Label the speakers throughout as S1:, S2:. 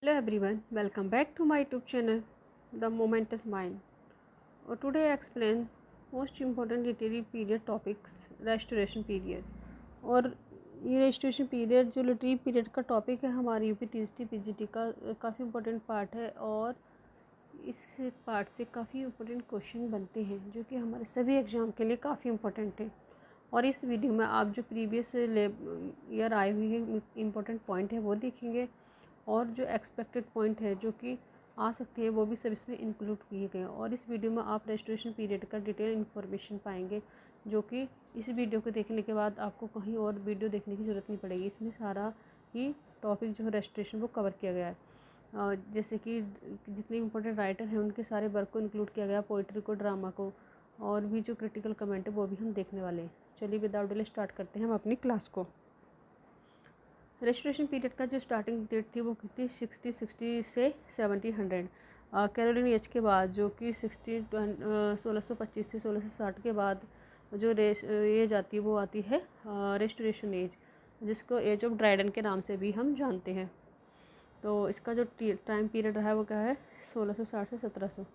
S1: Hello everyone, welcome back to my YouTube channel, The Momentous Mind. Today I explain most important literary period topics, restoration period. और ये restoration period जो literary period का topic है हमारी UP TST PGT का काफ़ी important part है और इस पार्ट से काफ़ी इंपॉर्टेंट क्वेश्चन बनते हैं जो कि हमारे सभी एग्ज़ाम के लिए काफ़ी इंपॉर्टेंट है। और इस वीडियो में आप जो प्रीवियस ईयर आए हुए हैं इम्पोर्टेंट पॉइंट है वो देखेंगे और जो एक्सपेक्टेड पॉइंट है जो कि आ सकते हैं वो भी सब इसमें इंक्लूड किए गए हैं। और इस वीडियो में आप रेस्टोरेशन पीरियड का डिटेल इन्फॉर्मेशन पाएंगे जो कि इस वीडियो को देखने के बाद आपको कहीं और वीडियो देखने की ज़रूरत नहीं पड़ेगी। इसमें सारा ही टॉपिक जो है रेस्टोरेशन वो कवर किया गया है। जैसे कि जितने इंपॉर्टेंट राइटर हैं उनके सारे वर्क को इंक्लूड किया गया, पोइट्री को, ड्रामा को, और भी जो क्रिटिकल कमेंट है वो भी हम देखने वाले हैं। चलिए विदाउट डिले स्टार्ट करते हैं हम अपनी क्लास को। रेस्टोरेशन पीरियड का जो स्टार्टिंग डेट थी वो थी 1660 से 1700। कैरोलिन एज के बाद जो कि 1625 से 1660 के बाद जो एज आती है वो आती है रेस्टोरेशन एज, जिसको एज ऑफ ड्राइडन के नाम से भी हम जानते हैं। तो इसका जो टाइम पीरियड रहा है वो क्या है, 1660 से 1700।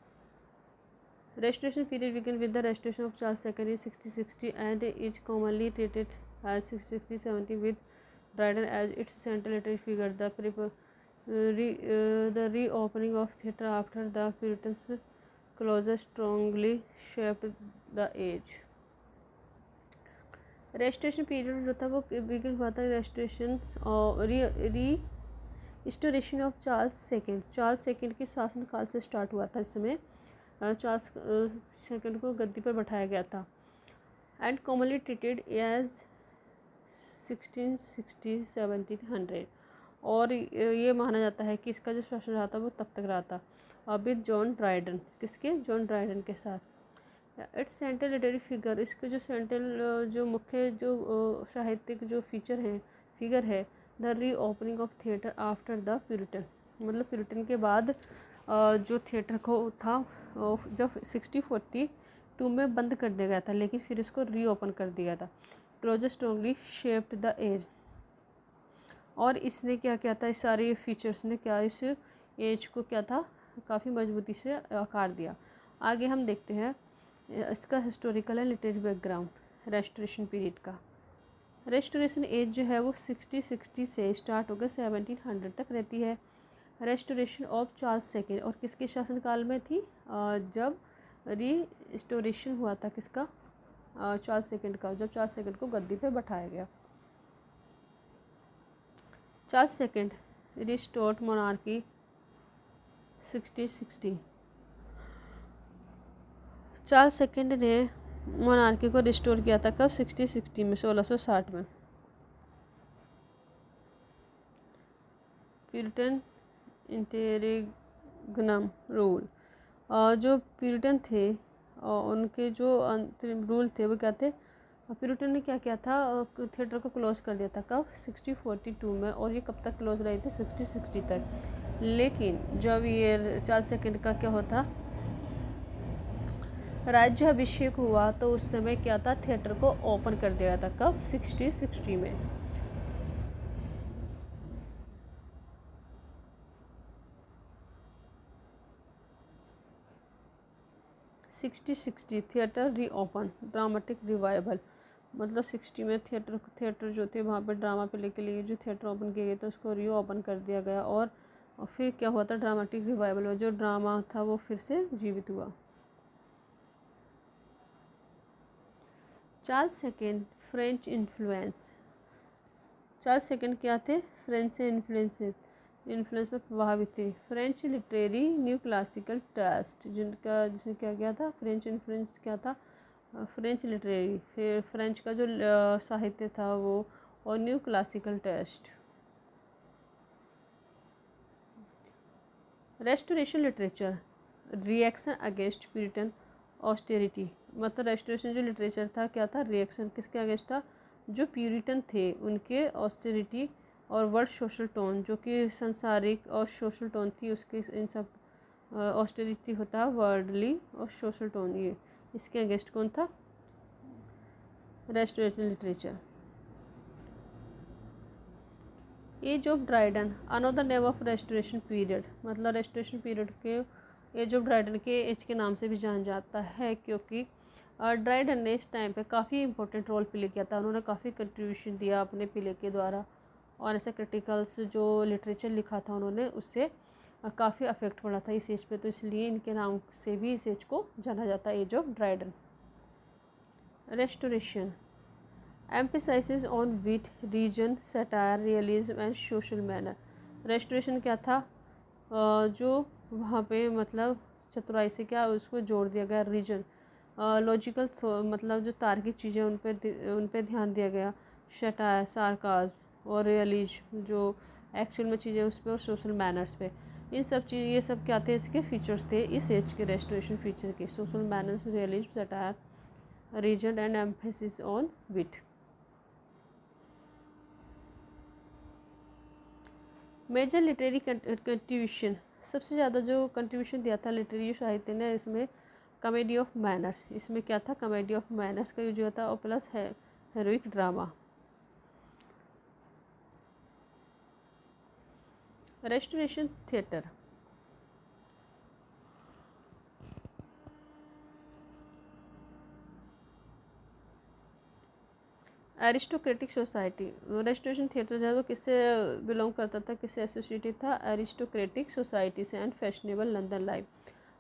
S1: Restoration period began with the restoration of Charles II in 1660 and is commonly treated as 1670 with Dryden as its central literary figure. The reopening of theatre after the Puritans' closure strongly shaped the age. Restoration period जो था वो begin हुआ था restoration और restoration of Charles second के शासनकाल से start हुआ था। इस समय चार्ल्स सेकंड को गद्दी पर बैठाया गया था। एंड कॉमनली ट्रीटेड एज 1660-1700, और ये माना जाता है कि इसका जो शासन रहा था वो तब तक रहा था with John Dryden, John Dryden के साथ। इट्स सेंट्रल लिटरेरी फिगर, इसके जो सेंट्रल जो मुख्य जो साहित्यिक जो फिगर है द री opening of theatre after the Puritan, मतलब प्यूरिटन के बाद जो थिएटर को था जब 1642 में बंद कर दिया गया था, लेकिन फिर इसको रीओपन कर दिया था। Closure strongly shaped the age, और इसने क्या किया था, इस सारे फीचर्स ने क्या इस एज को क्या था काफ़ी मजबूती से आकार दिया। आगे हम देखते हैं इसका historical and literary background restoration period का। रेस्टोरेशन एज जो है वो 1660 से स्टार्ट होकर 1700 तक रहती है। रेस्टोरेशन ऑफ चार्ल्स सेकेंड, और किसके शासनकाल में थी, जब रिस्टोरेशन हुआ था किसका, चार्ल्स सेकेंड का, जब चार्ल्स सेकेंड को गद्दी पे बैठाया गया। Charles second restored monarchy 1660, Charles second ने मोनार्की को रिस्टोर किया था कब, 1660 में, 1660 में। प्यूरिटन इंटेरिग्नम रूल, जो प्यूरिटन थे उनके जो रूल थे वो क्या थे, प्यूरिटन ने क्या किया था, थिएटर को क्लोज कर दिया था कब, 1642 में, और ये कब तक क्लोज रही थी, 1660 तक। लेकिन जब ये चार्ल्स सेकेंड का क्या होता, राज्याभिषेक हुआ, तो उस समय क्या था, थिएटर को ओपन कर दिया था कब, 1660 में। 1660 थिएटर रीओपन, ड्रामेटिक रिवाइवल, मतलब 60 में थिएटर जो थे वहाँ पर ड्रामा प्ले के लिए जो थिएटर ओपन किए गए थे उसको रीओपन कर दिया गया, और फिर क्या हुआ था, ड्रामेटिक रिवाइवल में जो ड्रामा था वो फिर से जीवित हुआ। Charles second French influence, Charles second क्या थे, फ्रेंच से इन्फ्लुएंस पर प्रभावित थे। French literary new classical taste, जिसने क्या किया था, फ्रेंच इन्फ्लुएंस क्या था, फ्रेंच लिटरेरी, फिर फ्रेंच का जो साहित्य था वो, और new classical taste. Restoration literature reaction against Puritan austerity, मतलब रेस्टोरेशन जो लिटरेचर था क्या था, रिएक्शन किसके अगेंस्ट था, जो प्यूरिटन थे उनके ऑस्टेरिटी और वर्ल्ड सोशल टोन, जो कि संसारिक और सोशल टोन थी उसके, इन सब ऑस्टेरिटी होता है वर्ल्डली और सोशल टोन, ये इसके अगेंस्ट कौन था, restoration literature. Age of Dryden another name of restoration period, मतलब रेस्टोरेशन पीरियड के एज ऑफ ड्राइडन के एज के नाम से भी जाना जाता है, क्योंकि ड्राइडन ने इस टाइम पे काफ़ी इंपॉर्टेंट रोल प्ले किया था। उन्होंने काफ़ी कंट्रीब्यूशन दिया अपने प्ले के द्वारा, और ऐसे क्रिटिकल्स जो लिटरेचर लिखा था उन्होंने, उससे काफ़ी अफेक्ट पड़ा था इस एज पे, तो इसलिए इनके नाम से भी इस एज को जाना जाता है, age of Dryden. Restoration emphasis on wit, reason, satire, realism and social manner. Restoration क्या था, जो वहाँ पे मतलब चतुराई से क्या उसको जोड़ दिया गया, रीजन लॉजिकल मतलब जो तार्किक चीज़ें उन पे ध्यान दिया गया, सटायर सार्काज्म, और रियलिज्म जो एक्चुअल में चीज़ें उस पर, और सोशल मैनर्स पे। इन सब चीज़ ये सब क्या थे, इसके फीचर्स थे इस एज के रेस्टोरेशन फीचर के, social manners, realism, satire, reason and emphasis on wit. Major literary contribution, सबसे ज़्यादा जो कंट्रीब्यूशन दिया था लिटरेरी साहित्य ने, इसमें कॉमेडी ऑफ मैनर्स, इसमें क्या था, कॉमेडी ऑफ मैनर्स का यूज हुआ था, और plus heroic drama. Restoration theatre aristocratic society. Restoration theatre जो है वो किससे बिलोंग करता था, किससे एसोसिएटेड था, एरिस्टोक्रेटिक सोसाइटी से, एंड फैशनेबल लंदन लाइफ,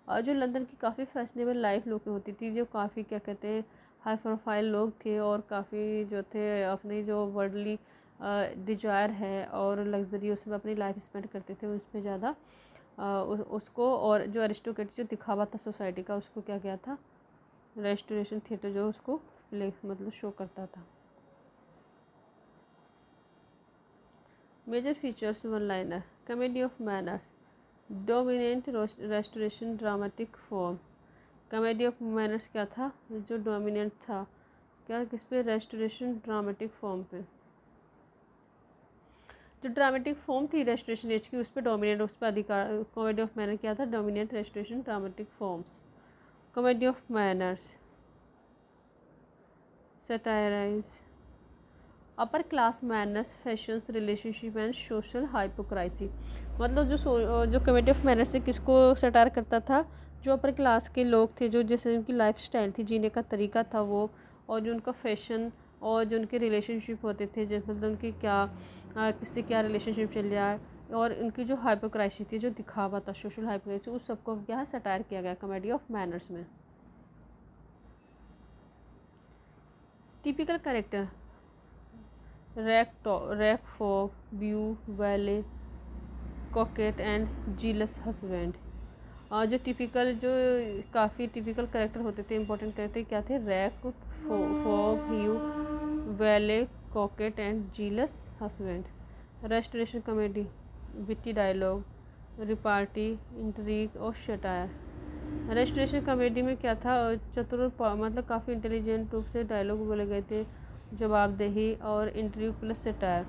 S1: और जो लंदन की काफ़ी फैशनेबल लाइफ लोग होती थी, जो काफ़ी क्या कहते हैं हाई प्रोफाइल लोग थे, और काफ़ी जो थे अपनी जो वर्ल्डली डिजायर है और लग्जरी उसमें अपनी लाइफ स्पेंड करते थे, उस पर ज़्यादा उसको, और जो एरिस्टोक्रेटिक जो दिखावा था सोसाइटी का, उसको क्या किया था, रेस्टोरेशन थिएटर जो उसको प्ले मतलब शो करता था। Major features, one liner, comedy of manners, dominant restoration dramatic form. Comedy of manners क्या था, जो डोमिनेंट था क्या, किस पे, रेस्टोरेशन ड्रामेटिक फॉर्म पे। जो ड्रामेटिक फॉर्म थी रेस्टोरेशन एज की, उस पर डोमिनेंट, उस पर अधिकार। कॉमेडी ऑफ मैनर क्या था, dominant restoration dramatic forms. Comedy of manners satirize upper class manners, fashions, relationship and social hypocrisy. मतलब जो कॉमेडी ऑफ मैनर्स से किसको सटायर करता था, जो अपर क्लास के लोग थे, जो जैसे उनकी लाइफ स्टाइल थी, जीने का तरीका था वो, और जो उनका फैशन, और जो उनके रिलेशनशिप होते थे, जैसे मतलब उनकी क्या किससे क्या रिलेशनशिप चल जाए, और उनकी जो हाइपोक्राइसी थी, जो दिखावा था, सोशल हाइपोक्राइसी, उस सबको क्या है सटायर किया गया कॉमेडी ऑफ मैनर्स में। Typical character, rake fop, beau, valet, coquette and jealous husband. और जो टिपिकल जो काफ़ी टिपिकल कैरेक्टर होते थे, इंपॉर्टेंट कैरेक्टर क्या थे, rake fop, beau, valet, coquette and jealous husband. Restoration comedy, witty dialogue, repartee, intrigue और शटायर। रेस्टोरेशन कॉमेडी में क्या था, चतुर मतलब काफ़ी इंटेलिजेंट रूप से डायलॉग बोले गए थे, जवाबदेही और interview plus satire.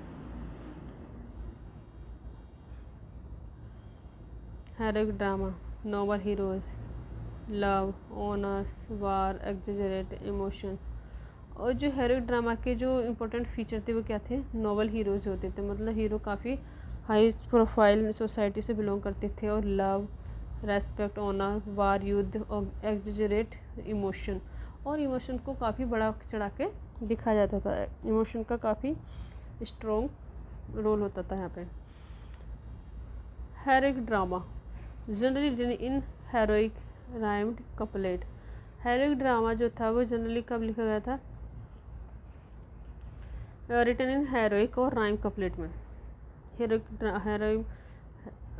S1: Heroic drama, noble heroes, love, honours, war, exaggerate emotions. और जो हेरोइक ड्रामा के जो इम्पोर्टेंट फीचर थे वो क्या थे, नोबल हीरोज होते थे, मतलब हीरो काफ़ी हाई प्रोफाइल सोसाइटी से बिलोंग करते थे, और लव, रेस्पेक्ट, ऑनर, वार, युद्ध, और एग्जेजरेट इमोशन, और इमोशन को काफ़ी बड़ा चढ़ा के दिखाया जाता था, इमोशन का काफ़ी स्ट्रॉन्ग रोल होता था यहाँ पे। Heroic drama generally in heroic rhymed couplet. Heroic drama जो था वो जनरली कब लिखा गया था, रिटन इन हेरोइक और राइम कपलेट में।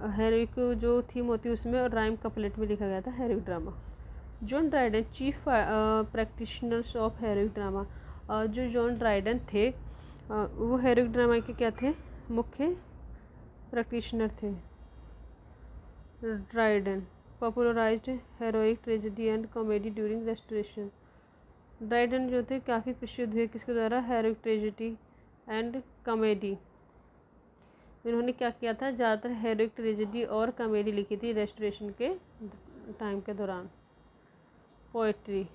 S1: हेरोइक जो थीम होती है उसमें, और राइम कपलेट में लिखा गया था heroic drama. John Dryden chief practitioners of heroic drama. जो जॉन ड्राइडन थे वो हेरोइक ड्रामा के क्या थे, मुख्य प्रैक्टिशनर थे। Dryden popularised heroic tragedy and comedy during restoration. Dryden जो थे काफ़ी प्रसिद्ध हुए किसके द्वारा, हेरोइक ट्रेजेडी एंड कॉमेडी। इन्होंने क्या किया था, ज़्यादातर हेरोइक ट्रेजेडी और कॉमेडी लिखी थी रेस्टोरेशन के टाइम के दौरान। पोइट्री,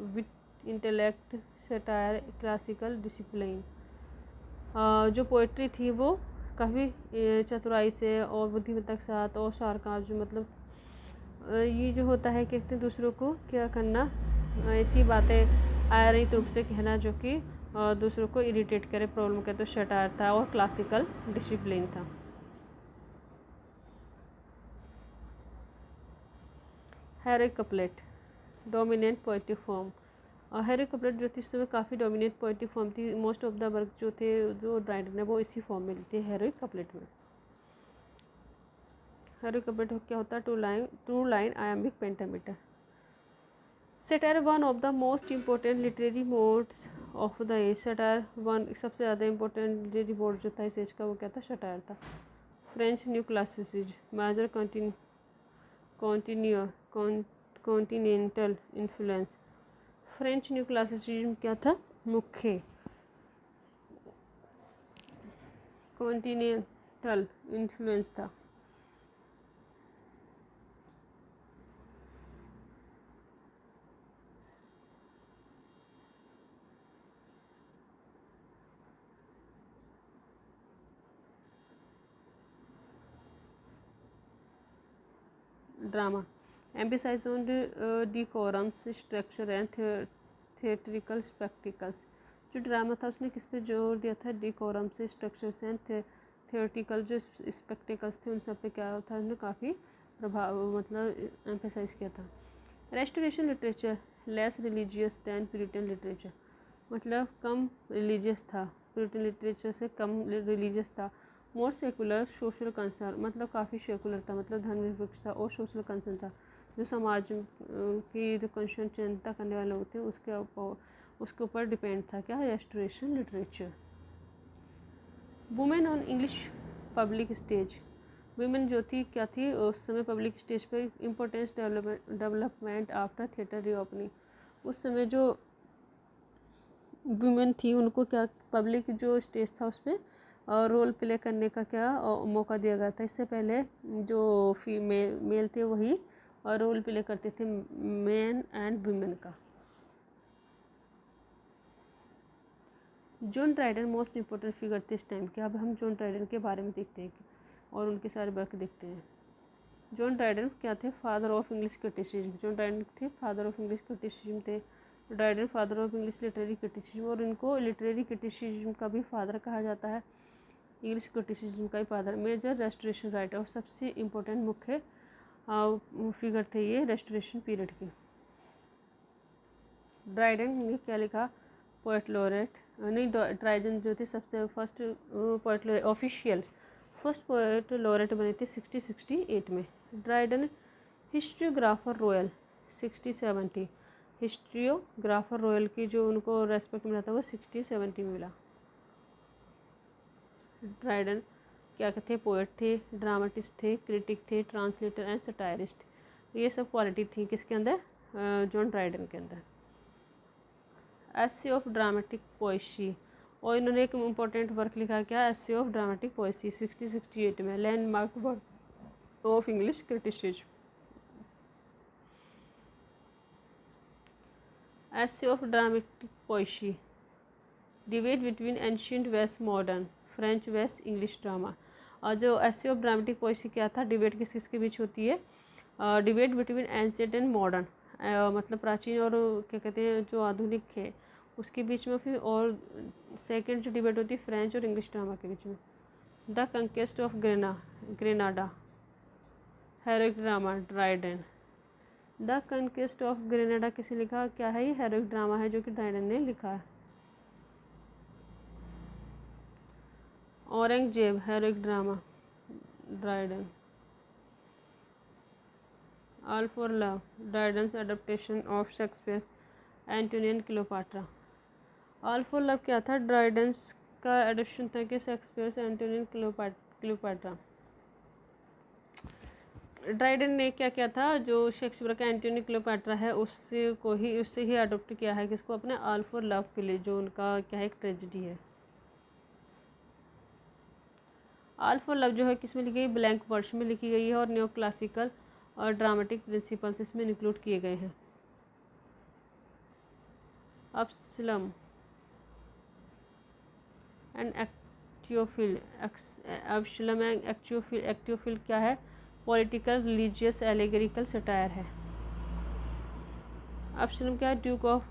S1: विट, इंटेलेक्ट, सटायर, क्लासिकल डिसिप्लिन। जो पोइट्री थी वो काफ़ी चतुराई से और बुद्धिमत्ता के साथ और सार्काज्म मतलब ये जो होता है कहते हैं दूसरों को क्या करना, ऐसी बातें आयरित रूप से कहना जो कि दूसरों को इरिटेट करे, प्रॉब्लम करे, तो शटायर था और क्लासिकल डिसिप्लिन था। Heroic couplet dominant poetic form. Heroic couplet जो थी उस समय काफ़ी डोमिनेंट पोएटिक फॉर्म थी। मोस्ट ऑफ द वर्क जो थे जो ड्राइडन है वो इसी फॉर्म में लिखते हैं हेरोइक कपलेट में। हेरोइक कपलेट क्या होता है, two line iambic pentameter. Satire one of the most important literary modes of the age. Satire one सबसे ज़्यादा इम्पोर्टेंट लिटरेरी बोर्ड जो था इस एज का वो क्या था, सटायर था। French neoclassicism major continental influence. French neoclassicism क्या था, मुख्य कॉन्टिनेंटल इन्फ्लुएंस था। Drama emphasis on decorums structure and theatrical spectacles. जो ड्रामा था उसने किस पे जोर दिया था, डिकोरम से, स्ट्रक्चर्स एंड थियोरटिकल जो स्पेक्टिकल्स थे उन सब पे क्या था, उन्होंने काफ़ी प्रभाव मतलब एम्फेसाइज किया था। Restoration literature less religious than Puritan literature, मतलब कम रिलीजियस था, प्यूरिटन लिटरेचर से कम रिलीजियस था। मोर सेकुलर सोशल कंसर्न, मतलब काफ़ी सेकुलर था, मतलब धर्मनिरपेक्ष था, और सोशल कंसर्न था, जो समाज की जो कंसर्न चिंता करने वाले होते हैं उसके ऊपर डिपेंड था। क्या, restoration literature. Women on English public stage. Women जो थी क्या थी उस समय पब्लिक स्टेज पे, importance development after theatre reopening. उस समय जो वुमेन थी उनको क्या पब्लिक जो स्टेज था उस पर रोल प्ले करने का क्या मौका दिया गया था। इससे पहले जो मेल थे वही रोल प्ले करते थे मैन एंड वुमेन का। John Dryden most important figure थे इस टाइम के। अब हम जॉन ड्राइडन के बारे में देखते हैं और उनके सारे वर्क देखते हैं। जॉन ड्राइडन क्या थे, father of English criticism. John Dryden थे फादर ऑफ इंग्लिश क्रिटिसिज्म थे। Dryden father of English literary criticism, और इनको लिटरेरी क्रिटिसिज्म का भी फादर कहा जाता है, इंग्लिश क्रिटिसिज्म का ही फादर। मेजर रेस्टोरेशन राइटर, और सबसे इम्पोर्टेंट मुख्य फिगर थे ये रेस्टोरेशन पीरियड के। ड्राइडन ने क्या लिखा, पोएट लॉरेट नहीं, ड्राइडन जो थे सबसे first poet laureate official first poet laureate बने थे 1668 में। ड्राइडन हिस्ट्रियोग्राफर रॉयल 1670, हिस्ट्रियोग्राफर रॉयल की जो उनको रेस्पेक्ट मिला था वो 1670 में मिला। ड्राइडन क्या थे, पोएट थे, ड्रामाटिस्ट थे, क्रिटिक थे, ट्रांसलेटर एंड सटायरिस्ट। ये सब क्वालिटी थी किसके अंदर, जॉन ड्राइडन के अंदर। एसे ऑफ ड्रामेटिक पोएसी, और इन्होंने एक इम्पोर्टेंट वर्क लिखा, क्या, एसे ऑफ ड्रामेटिक पोएसी 1668 में, landmark work of English criticism. Essay of dramatic poesy, debate between ancient west modern French west English drama. और जो एसे ऑफ ड्रामेटिक पोएसी क्या था, डिबेट किस किसके बीच होती है, debate between ancient and modern, मतलब प्राचीन और क्या कहते हैं जो आधुनिक है उसके बीच में, फिर और सेकंड जो डिबेट होती है फ्रेंच और इंग्लिश ड्रामा के बीच में। The conquest of Grenada heroic drama Dryden. The conquest of Grenada किसे लिखा, क्या है ये, हेरोइक ड्रामा है जो कि ड्राइडन ने लिखा है। Aurangzeb heroic drama Dryden. All for love Dryden's adaptation of Shakespeare's Antony and Cleopatra. All for love क्या था, ड्राइडन्स का एडेप्शन था कि Shakespeare's Antony and Cleopatra. Dryden ने क्या किया था, जो शेक्सपियर का एंटोनी क्लियोपाट्रा है उससे ही अडोप्ट किया है किसको, अपने ऑल फॉर लव के लिए, जो उनका क्या है एक ट्रेजिडी है। ऑल फॉर लव जो है किस में लिखी गई, ब्लैंक वर्ड्स में लिखी गई है, और न्यू क्लासिकल और ड्रामेटिक प्रिंसिपल्स इसमें इंक्लूड किए गए हैं। अब्सलम एंड एक्टियोफिल, एब्शलम एक्टियोफिल। एक्टियोफिल क्या है? पॉलिटिकल, रिलीजियस, एलेगरिकल सटायर है। एब्शलम क्या है? ड्यूक ऑफ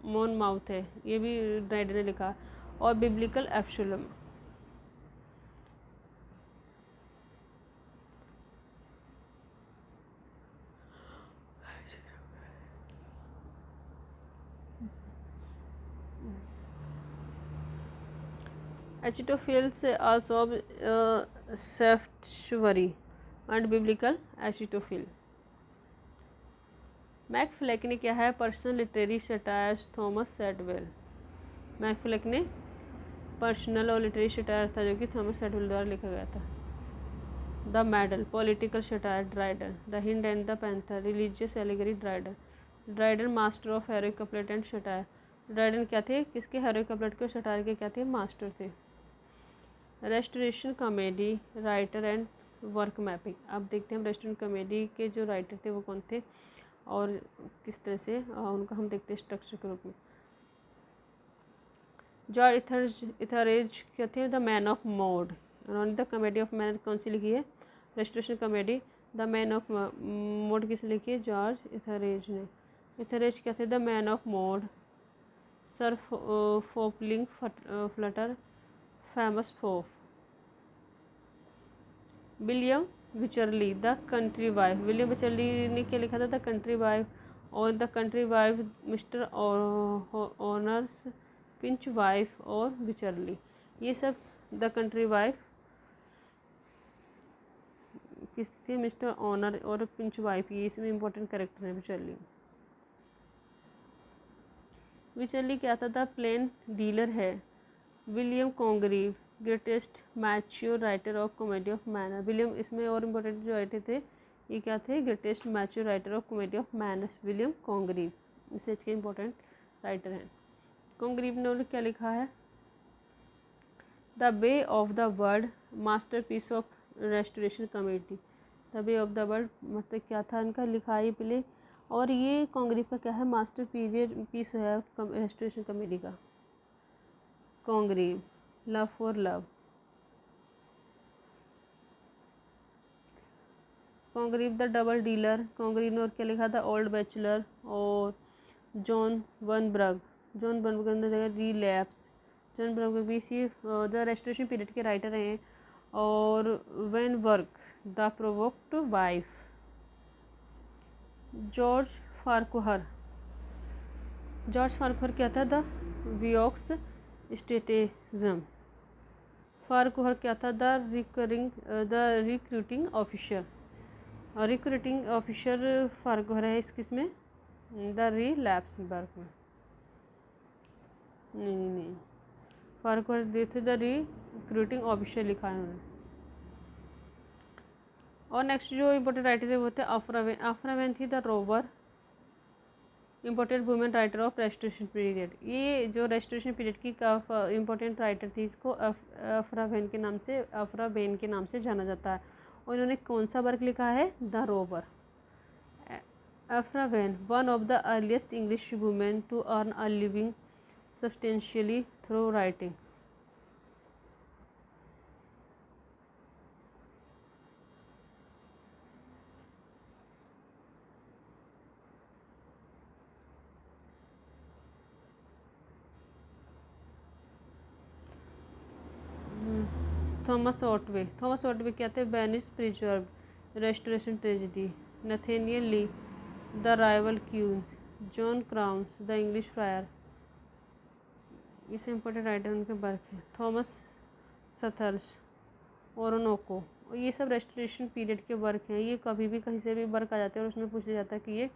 S1: मोनमाउथ है, ये भी ड्राइडन ने लिखा। और biblical Absalom. Achitophils also sanctuary and biblical Achitophil. MacFlecknoe ने क्या है? Personal literary satires Thomas Shadwell. MacFlecknoe ने पर्सनल और लिटरेरी सटायर था जो कि थॉमस सेडवेल द्वारा लिखा गया था। The medal, political satire Dryden. The hind and the panther, religious allegory Dryden. Dryden master of heroic couplet and satire. Dryden क्या थे? किसके? हेरोइक कपलेट के सटायर के क्या थे? मास्टर थे। Restoration comedy writer and work mapping. अब देखते हैं हम रेस्टोरेंट कॉमेडी के जो राइटर थे वो कौन थे और किस तरह से उनका हम देखते हैं स्ट्रक्चर के रूप में। जॉर्ज इथरेज क्या थे? The man of mode. उन्होंने द कॉमेडी ऑफ मैन कौन सी लिखी है? Restoration comedy. The man of mode किस लिखी है? जॉर्ज इथरेज ने। इथरेज क्या थे? The man of mode. Sir Fopling Flutter, famous fop. William Wycherley, the country wife. William Wycherley ने क्या लिखा था? The country wife. और द कंट्री वाइफ, मिस्टर ऑनर्स, पिंच वाइफ और विचरली, ये सब द कंट्री वाइफ किस थी? मिस्टर ऑनर और पिंच वाइफ, ये इसमें इंपॉर्टेंट कैरेक्टर है विचरली। विचरली क्या था? द प्लेन डीलर है। William Congreve, greatest mature writer of comedy of manner. William इसमें और इम्पोर्टेंट जो राइटर थे ये क्या थे? Greatest mature writer of comedy of manners, William Congreve, इस एज के इम्पोर्टेंट राइटर हैं। कॉन्ग्रीव ने क्या लिखा है? The way of the world, masterpiece of restoration comedy. The way of the world मतलब क्या था इनका? लिखा है पहले। और ये कॉन्ग्रीव का क्या है? मास्टर पीस है रेस्टोरेशन कॉमेडी का। Congreve, love for love. Congreve the double dealer. Congreve ने और क्या लिखा था? Old bachelor. और जॉन बर्नब्रग, जॉन बर्नब्रग ने जगह रिलैप्स। जॉन बर्नब्रग भी इसी द रेस्टोरेशन पीरियड के राइटर हैं। और व्हेन वर्क, the provoked wife. George Farquhar, George Farquhar क्या था? The beaux stratagem. फारकुहर क्या था? The recruiting officer. Recruiting officer Farquhar है किस में? द रिलैप्सबर्ग में। नहीं, फारकुहर थे द रिक्रूटिंग ऑफिसर लिखा है उन्होंने। और नेक्स्ट जो इम्पोर्टेंट राइटर थे वो थे आफ्रा वेन। आफ्रा वेन थी the rover, important women writer of restoration period. ये जो रेस्टोरेशन पीरियड की इम्पोर्टेंट राइटर थी, इसको आफ्रा वेन के नाम से जाना जाता है। और इन्होंने कौन सा वर्क लिखा है? The rover. Aphra Behn, one of the earliest English women to earn a living substantially through writing. Thomas Otway क्या थे? Venice preserved, restoration tragedy. Nathaniel Lee, the rival queens. John Crowne, the English friar, ये सब important writer उनके work हैं। Thomas Southerne, Oroonoko, ये सब restoration period के work हैं। ये कभी भी कहीं से भी वर्क आ जाते हैं और उसमें पूछ लिया जाता है कि ये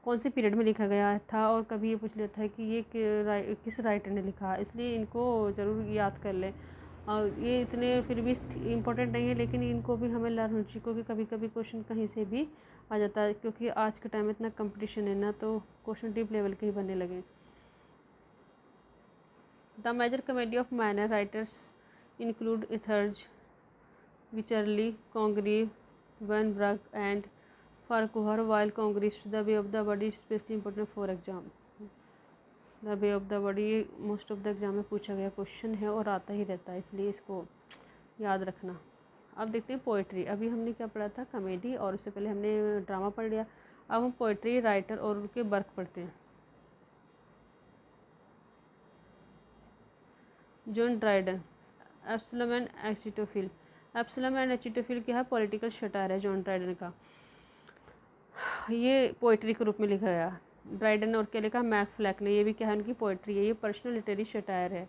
S1: कौन से पीरियड में लिखा गया था, और कभी ये पूछ लिया जाता है कि ये किस राइटर ने लिखा, इसलिए इनको ज़रूर याद कर लें। ये इतने फिर भी इम्पोर्टेंट नहीं है, लेकिन इनको भी हमें लर्न होना चाहिए, क्योंकि कभी कभी क्वेश्चन कहीं से भी आ जाता है, क्योंकि आज के टाइम में इतना कंपटीशन है ना, तो क्वेश्चन डीप लेवल के ही बनने लगे। The major comedy of minor writers include Etherege, Wycherley, Congreve, Vanbrugh and Farquhar, while Congreve the way of the world is specially important for exam. The way of the world, ये most of the exam में पूछा गया question है और आता ही रहता है, इसलिए इसको याद रखना। अब देखते हैं पोइट्री। अभी हमने क्या पढ़ा था, कॉमेडी, और उससे पहले हमने ड्रामा पढ़ लिया। अब हम पोइट्री राइटर और उनके वर्क पढ़ते हैं। John Dryden, Absalom and Achitophel. Absalom and Achitophel क्या है, पॉलिटिकल शटायर है जॉन ड्राइडन का। ये पोइट्री के रूप में लिखा गया। ड्राइडन और क्या लिखा, मैक फ्लैक ने, ये भी क्या है उनकी पोइट्री है। ये पर्सनल लिटरेरी शटायर है,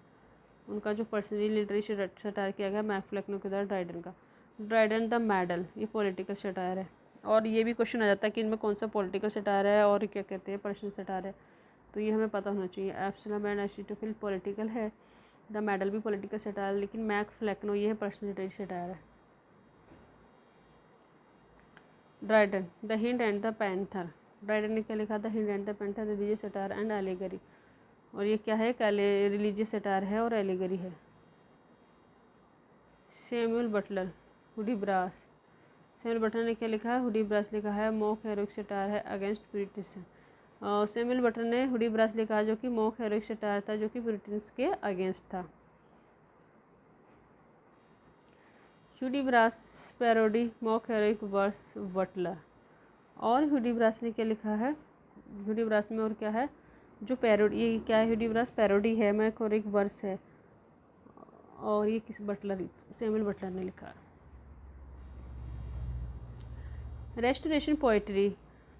S1: उनका जो पर्सनली लिटरेरी शटायर किया गया मैक फ्लैक ने के द्वारा ड्राइडन का। ड्राइडन द मेडल, ये पॉलिटिकल शटायर है। और ये भी क्वेश्चन आ जाता है कि इनमें कौन सा पॉलिटिकल शटायर है और क्या कहते हैं पर्सनल शटायर है, तो ये हमें पता होना चाहिए। एब्सलम एंड एचिटोफिल पॉलिटिकल है, द मेडल भी पॉलिटिकल शटायर, लेकिन मैक फ्लैकनो ये है पर्सनल लिटरेरी शटायर है। Dryden the hind and the panther. Dryden ने क्या लिखा, the hind and the panther religious satire and allegory. और ये क्या है, रिलीजियस सटायर है और एलिगरी है। Samuel Butler, Hudibras. Samuel Butler ने क्या लिखा है, हुडीब्रास लिखा है मॉक हेरोइक सटायर है अगेंस्ट ब्रिटिश। सैमुअल बटलर ने हुडीब्रास लिखा है जो कि मॉक हेरोइक सटायर था, जो कि ब्रिटिश के अगेंस्ट था। Hudibras parody mock heroic verse Butler. और हुडीब्रास ने क्या लिखा है, हुडीब्रास में और क्या है, जो पैरोडी, ये क्या है, हुडीब्रास पैरोडी है, मॉक हेरोइक वर्स है। और ये किस बटलर, सैमुअल बटलर ने लिखा है। Restoration poetry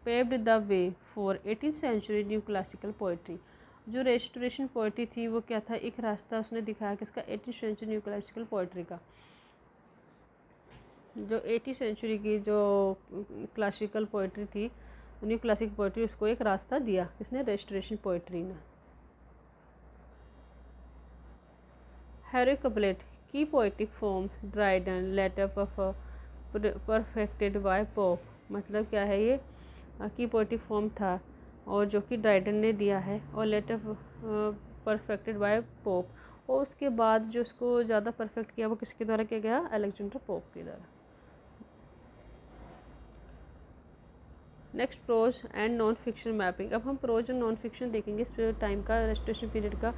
S1: paved the way for 18th century new classical poetry. जो रेस्टोरेशन पोइट्री थी वो क्या था, एक रास्ता उसने दिखाया किसका, 18th century new classical poetry का। जो 18th सेंचुरी की जो क्लासिकल पोइट्री थी, न्यू क्लासिक पोइट्री, उसको एक रास्ता दिया किसने, रेस्टोरेशन पोइट्री ने। हेरोइक कपलेट की poetic forms Dryden later perfected by Pope. मतलब क्या है, ये की पोइटिक फॉर्म था और जो कि ड्राइडन ने दिया है, और लेटर परफेक्टेड बाय पोप, और उसके बाद जो उसको ज़्यादा परफेक्ट किया वो किसके द्वारा किया गया, अलेक्जेंडर पोप के द्वारा। Next prose and non fiction mapping. अब हम प्रोज और नॉन फिक्शन देखेंगे इस टाइम का, रेस्टोरेशन पीरियड का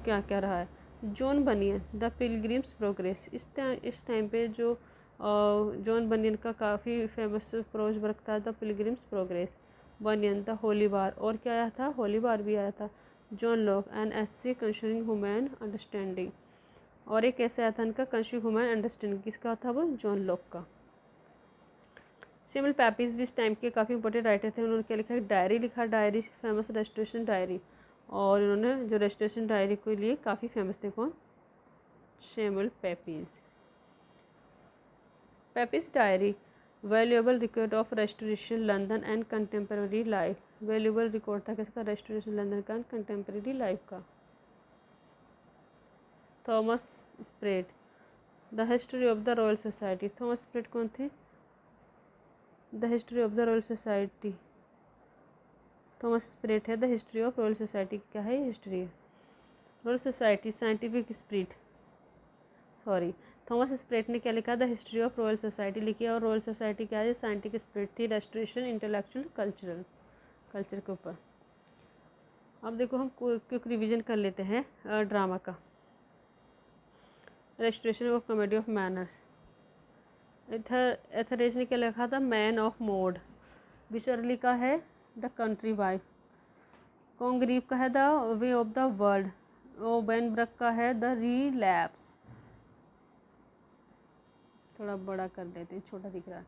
S1: क्या क्या रहा है। John Bunyan the pilgrim's progress. इस टाइम पे जो जॉन बनियन का काफ़ी फेमस प्रोज वर्क था, the pilgrim's progress. Bunyan the holy war, और क्या आया था, होली वार भी आया था। John Locke an essay concerning human understanding. और एक ऐसा आया था इनका कंसर्निंग ह्यूमन अंडरस्टैंडिंग, किसका था वो, जॉन लॉक का। सैमुअल पेपीज भी इस टाइम के काफ़ी इंपॉर्टेंट राइटर थे। उन्होंने क्या लिखा, डायरी लिखा, डायरी फेमस रेस्टोरेशन डायरी। और उन्होंने जो रेस्टोरेशन डायरी के लिए काफ़ी फेमस थे, कौन, Samuel Pepys. Pepys diary valuable record of restoration London and contemporary life. Valuable record था किसका, रेस्टोरेशन लंदन का एंड कंटेम्प्रेरी लाइफ का। Thomas Sprat the history of the royal society. Thomas Sprat कौन थे, the history of the royal society. Thomas Sprat है the history of royal society की, क्या है, हिस्ट्री है। Royal society scientific spirit, sorry, Thomas Sprat ने क्या लिखा, the history of royal society लिखी। और रॉयल सोसाइटी क्या है, साइंटिफिक स्प्रिट थी, रेस्टोरेशन इंटेलेक्चुअल कल्चर के ऊपर। अब देखो हम क्विक रिवीजन कर लेते हैं ड्रामा का। Restoration of comedy of manners. Etherege ने क्या लिखा था, मैन ऑफ मोड। विचरली का है द कंट्री वाइफ। कॉन्ग्रीव का है the way of the world. Vanbrugh का है द रिलैप्स। थोड़ा बड़ा कर देते हैं, छोटा दिख रहा है,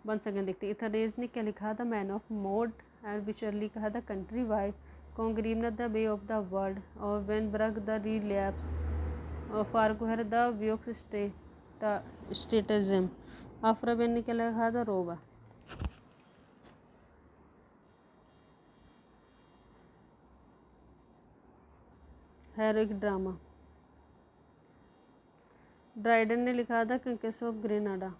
S1: वन सेकेंड देखते हैं। इथरेज ने क्या लिखा था, मैन ऑफ मोड। एंड विचरली कहा था कंट्री वाइफ। कॉन्ग्रीव ने the way of the world. और वेनब्रक द रिलैप्स। और फारगोहर द व्योक्स स्टेटिज्म। आफ्राबेन ने क्या लिखा था, रोबा। Heroic drama. ड्राइडन ने लिखा था कंक्वेस्ट ऑफ ग्रेनाडा।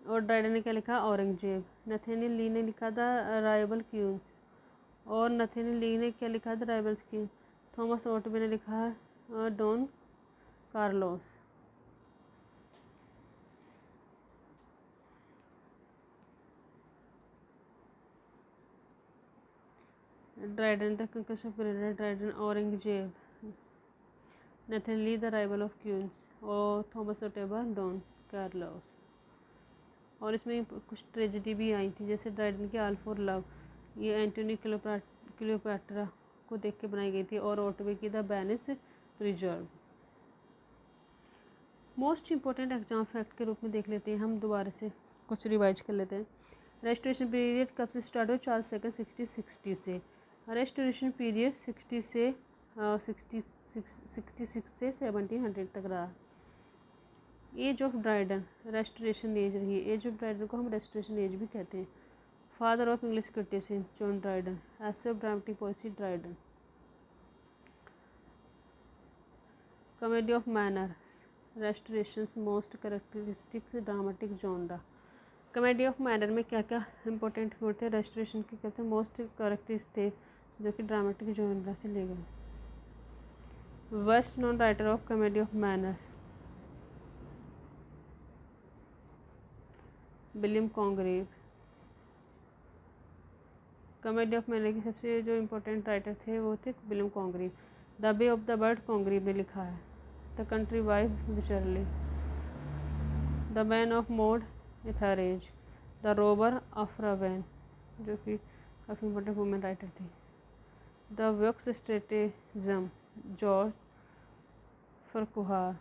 S1: और ड्राइडन ने क्या लिखा, औरंगजेब। नथेनियल ली ने लिखा था राइवल क्यूंस। और नथेनियल ली ने क्या लिखा था, राइवल क्यूंस। थॉमस ऑटबे ने लिखा है Don Carlos. Dryden the conquest of Granada, Dryden Aurangzeb, Nathan Lee the rival of queens, और थॉमस ओटेबा डॉन कार्लोस। और इसमें कुछ ट्रेजिडी भी आई थी, जैसे ड्राइडन की ऑल फॉर लव, ये एंटोनी क्लियोपैट्रा को देख के बनाई गई थी, और ओटवे की the banish preserve. Most important exam fact के रूप में देख लेते हैं हम, दोबारा से कुछ रिवाइज कर लेते हैं। रेस्टोरेशन पीरियड कब से स्टार्ट हो? चार्ल्स सेकंड 1660 से। रेस्टोरेशन पीरियड 60 से 66 से 1700 तक रहा। Age of Dryden, restoration age रही है। एज ऑफ ड्राइडन को हम रेस्टोरेशन एज भी कहते हैं। Father of English criticism John Dryden, essay of dramatic poesy Dryden. Comedy of manners, restoration's most characteristic dramatic genre. Comedy of manner में क्या क्या इंपॉर्टेंट वर्ड थे? रेस्टोरेशन के कहते हैं मोस्ट कैरेक्टरिस्ट थे जो कि ड्रामेटिक जॉनरा से ले गए। Best known writer of comedy of manners William Congreve. Comedy of manner की सबसे जो इम्पोर्टेंट राइटर थे वो थे William Congreve. The way of the world Congreve ने लिखा है। The country wife Wycherley, the man of mode Etherege, the रोबर ऑफ रवेन जो कि काफ़ी इम्पोर्टेंट वुमेन राइटर थी। The beaux stratagem George Farquhar.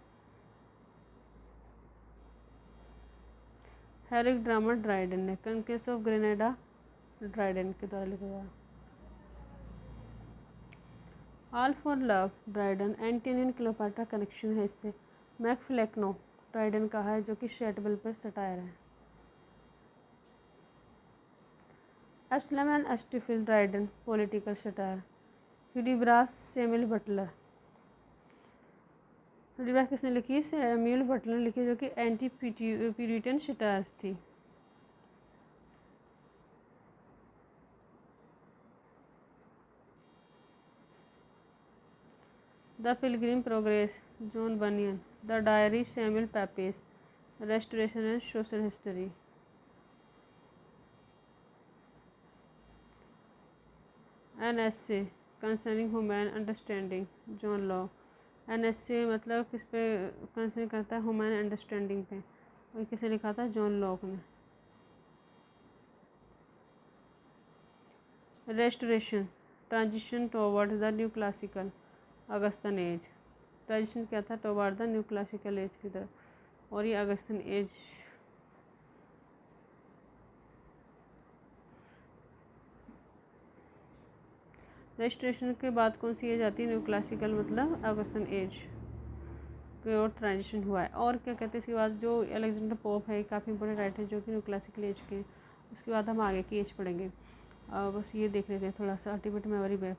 S1: Heroic drama Dryden ने। Conquest of Granada Dryden के द्वारा लिखा गया। All for love Dryden, Antony and Cleopatra connection है इससे। मैकफ्लेक्नो ड्राइडन का है जो कि शैटबल पर सटायर है। Absalom and Achitophel Dryden political satire. Hudibras Samuel Butler, Hudibras किसने लिखी? सैमुअल बटलर ने लिखी जो कि एंटी प्यूरिटन सटायर्स थी। The pilgrim progress John Bunyan, the diary Samuel Pepys, restoration and social history. An essay concerning human understanding John Locke. An essay मतलब किस पे कंसर्न करता है? ह्यूमन अंडरस्टैंडिंग पे, और किसे लिखा था? जॉन लॉक ने। Restoration transition toward the new classical Augustan age. Transition क्या था? Toward the new classical age की तरफ, और ये अगस्तन एज। रेस्टोरेशन के बाद कौन सी एज आती है? न्यू क्लासिकल, मतलब अगस्तन एज की ओर ट्रांजिशन हुआ है। और क्या कहते हैं इसके बाद? जो अलेक्जेंडर पोप है, काफ़ी इंपॉर्टेंट राइटर जो कि न्यू क्लासिकल एज के। उसके बाद हम आगे की एज पढ़ेंगे। बस ये देख लेते हैं थोड़ा सा अल्टीमेट मेमोरी में।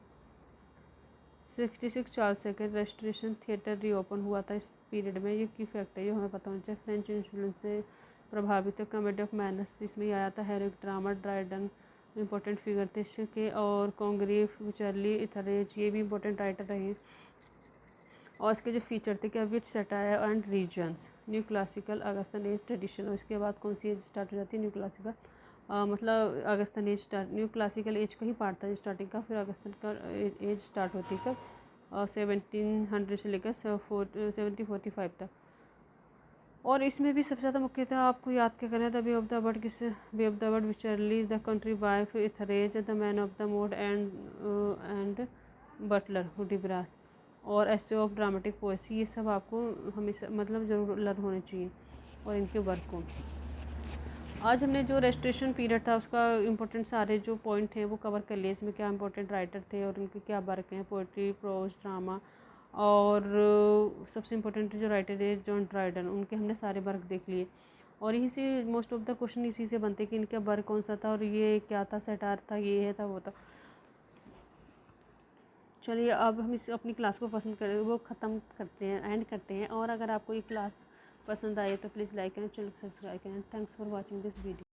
S1: 66 Charles second restoration theatre reopen हुआ था इस पीरियड में। ये की फैक्ट है, ये हमें पता होना चाहिए। फ्रेंच इन्फ्लुएंस से प्रभावित है। कॉमेडी ऑफ मैनर्स इसमें ही आया था। Herrick drama Dryden important figure थे इसके, और कॉन्ग्रेव विचरली इथरेज ये भी इंपॉर्टेंट राइटर रहे। और इसके जो फीचर थे क्या? Wit satire and reasons, new classical Augustan age tradition. और इसके बाद कौन सी एज स्टार्ट हो जाती है? न्यू क्लासिकल, मतलब Augustan age start. New classical age का ही पार्ट था स्टार्टिंग का, फिर अगस्तन का एज स्टार्ट होती है कब? 1700 से लेकर 1745 तक। और इसमें भी सबसे ज़्यादा मुख्यतः आपको याद क्या करना है? The way of the world किससे? Way of the world Wycherley, the country wife Etherege, the man of the mode and Butler Hudibras, और एसे ऑफ ड्रामेटिक पोएसी। ये सब आपको हमेशा मतलब ज़रूर लर्न होने चाहिए, और इनके वर्क को। आज हमने जो रेस्टोरेशन पीरियड था उसका इम्पोर्टेंट सारे जो पॉइंट हैं वो कवर कर लिए। इसमें क्या इंपॉर्टेंट राइटर थे और उनके क्या वर्क हैं? पोइट्री, प्रोज, ड्रामा, और सबसे इम्पोर्टेंट जो राइटर है जॉन ड्राइडन, उनके हमने सारे वर्क देख लिए। और यहीं से मोस्ट ऑफ द क्वेश्चन इसी से बनते कि इनका वर्क कौन सा था और ये क्या था, सटायर था, ये है था, वो था। चलिए अब हम इस अपनी क्लास को पसंद करें वो ख़त्म करते हैं, एंड करते हैं। और अगर आपको ये क्लास पसंद आए तो प्लीज़ लाइक करें, चैनल को सब्सक्राइब करें। Thanks for watching this video.